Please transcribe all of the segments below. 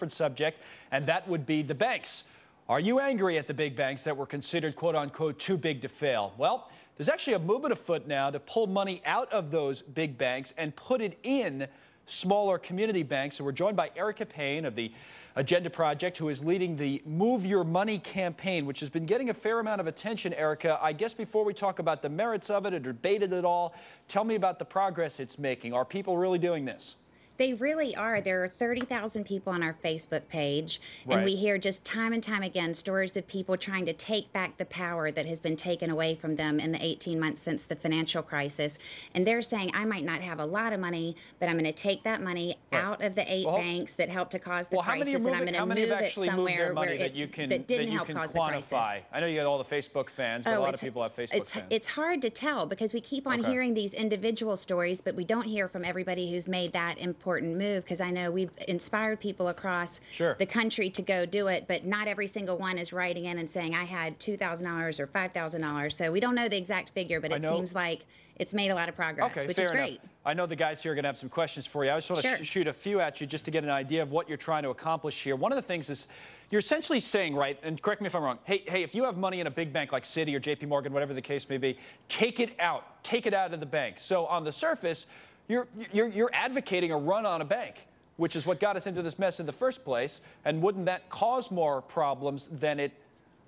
different subject, and that would be the banks. Are you angry at the big banks that were considered, quote unquote, too big to fail? Well, there's actually a movement afoot now to pull money out of those big banks and put it in smaller community banks. So we're joined by Erica Payne of the Agenda Project, who is leading the Move Your Money campaign, which has been getting a fair amount of attention. Erica, I guess before we talk about the merits of it or debate it at all, tell me about the progress it's making. Are people really doing this? They really are. There are 30,000 people on our Facebook page, and we hear just time and time again stories of people trying to take back the power that has been taken away from them in the 18 months since the financial crisis. And they're saying, I might not have a lot of money, but I'm going to take that money out of the 8 banks that helped to cause the crisis, and I'm going to move it somewhere where that didn't help cause the crisis. I know you got all the Facebook fans, but a lot of people have Facebook fans. It's hard to tell because we keep on hearing these individual stories, but we don't hear from everybody who's made that important move, because I know we've inspired people across the country to go do it, but not every single one is writing in and saying, I had $2,000 or $5,000. So we don't know the exact figure, but it seems like it's made a lot of progress, which is great. I know the guys here are going to have some questions for you. I just want to shoot a few at you just to get an idea of what you're trying to accomplish here. One of the things is you're essentially saying, right, and correct me if I'm wrong, hey, if you have money in a big bank like Citi or JP Morgan, whatever the case may be, take it out. Take it out of the bank. So on the surface, you're advocating a run on a bank, which is what got us into this mess in the first place. And wouldn't that cause more problems than it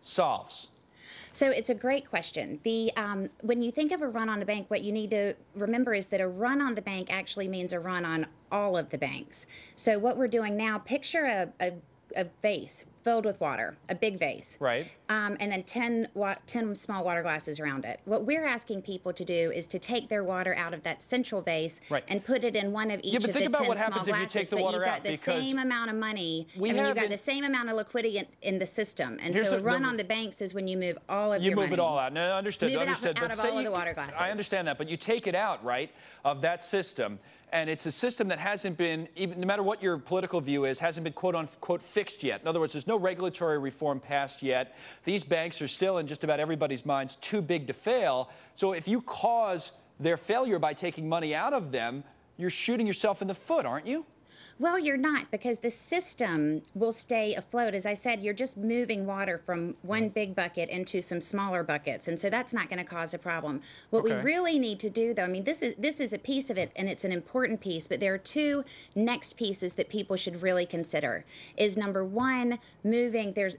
solves? So it's a great question. When you think of a run on a bank, what you need to remember is that a run on the bank actually means a run on all of the banks. So what we're doing now, picture a vase filled with water, a big vase. Right. And then 10 small water glasses around it. What we're asking people to do is to take their water out of that central vase and put it in one of each of the 10 small glasses. What happens if you take the water out? But you've got the same amount of money, and then you've got the same amount of liquidity in the system. And so a run on the banks is when you move all of your money. You move it all out. No, understood. Move it out of all of the water glasses. I understand that, but you take it out, right, of that system. And it's a system that hasn't been, even no matter what your political view is, hasn't been quote-unquote fixed yet. In other words, there's no regulatory reform passed yet. These banks are still, in just about everybody's minds, too big to fail. So if you cause their failure by taking money out of them, you're shooting yourself in the foot, aren't you? Well, you're not, because the system will stay afloat. As I said, you're just moving water from one big bucket into some smaller buckets, and so that's not going to cause a problem. What we really need to do, though, I mean, this is a piece of it, and it's an important piece, but there are 2 next pieces that people should really consider. Is number 1, moving, there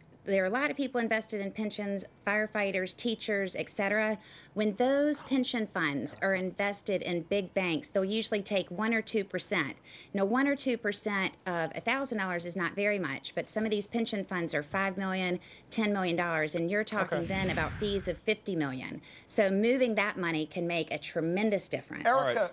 are a lot of people invested in pensions, firefighters, teachers, etc. When those pension funds are invested in big banks, they'll usually take 1 or 2%. Now, 1 or 2% of $1,000 is not very much, but some of these pension funds are $5 million, $10 million, and you're talking then about fees of $50 million. So moving that money can make a tremendous difference. Erica,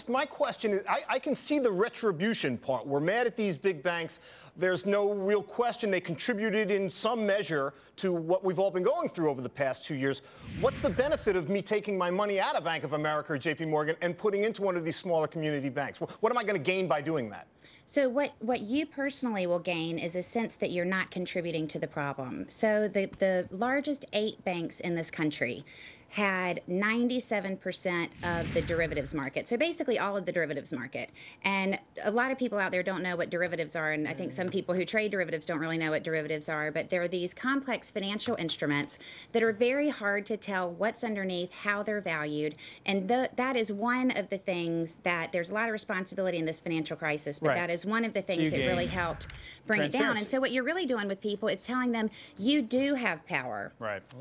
my question is, I can see the retribution part. We're mad at these big banks. There's no real question they contributed in some measure to what we've all been going through over the past 2 years. What's the benefit of me taking my money out of Bank of America or JP Morgan and putting into one of these smaller community banks? What am I going to gain by doing that? So what you personally will gain is a sense that you're not contributing to the problem. So the largest 8 banks in this country had 97% of the derivatives market. So basically all of the derivatives market. And a lot of people out there don't know what derivatives are, and I think some people who trade derivatives don't really know what derivatives are, but there are these complex financial instruments that are very hard to tell what's underneath, how they're valued, and that is one of the things that there's a lot of responsibility in this financial crisis, but that is one of the things that really helped bring it down. And so what you're really doing with people, it's telling them you do have power,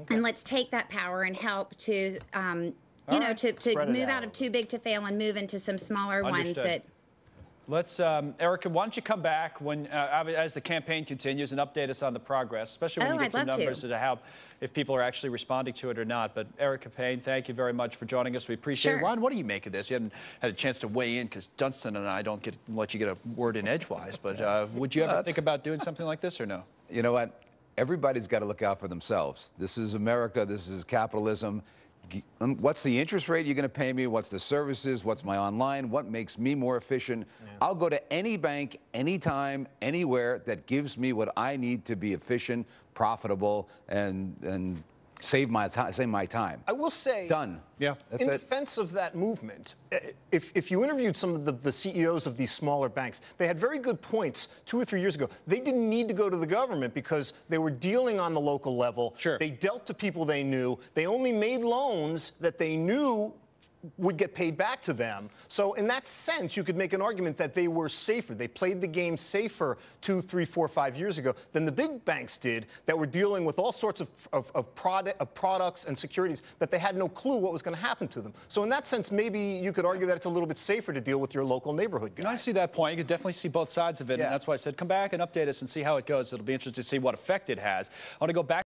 and let's take that power and help to, to move out of too big to fail and move into some smaller ones that. Let's, Erica, why don't you come back when, as the campaign continues and update us on the progress, especially when you get some numbers as to how, if people are actually responding to it or not. But Erica Payne, thank you very much for joining us. We appreciate it. Ron, what do you make of this? You haven't had a chance to weigh in because Dunstan and I don't let you get a word in edgewise. But would you ever think about doing something like this or no? You know what? Everybody's got to look out for themselves. This is America. This is capitalism. What's the interest rate you're going to pay me? What's the services? What's my online? What makes me more efficient? I'll go to any bank, anytime, anywhere that gives me what I need to be efficient, profitable, and save my time. I will say, Done. Yeah. That's in it. defense of that movement, if you interviewed some of the CEOs of these smaller banks, they had very good points 2 or 3 years ago. They didn't need to go to the government because they were dealing on the local level. Sure. They dealt to people they knew. They only made loans that they knew would get paid back to them. So in that sense, you could make an argument that they were safer. They played the game safer 2, 3, 4, 5 years ago than the big banks did that were dealing with all sorts of products and securities that they had no clue what was going to happen to them. So in that sense, maybe you could argue that it's a little bit safer to deal with your local neighborhood guy. I see that point. You could definitely see both sides of it, Yeah. and that's why I said come back and update us and see how it goes. It'll be interesting to see what effect it has. I want to go back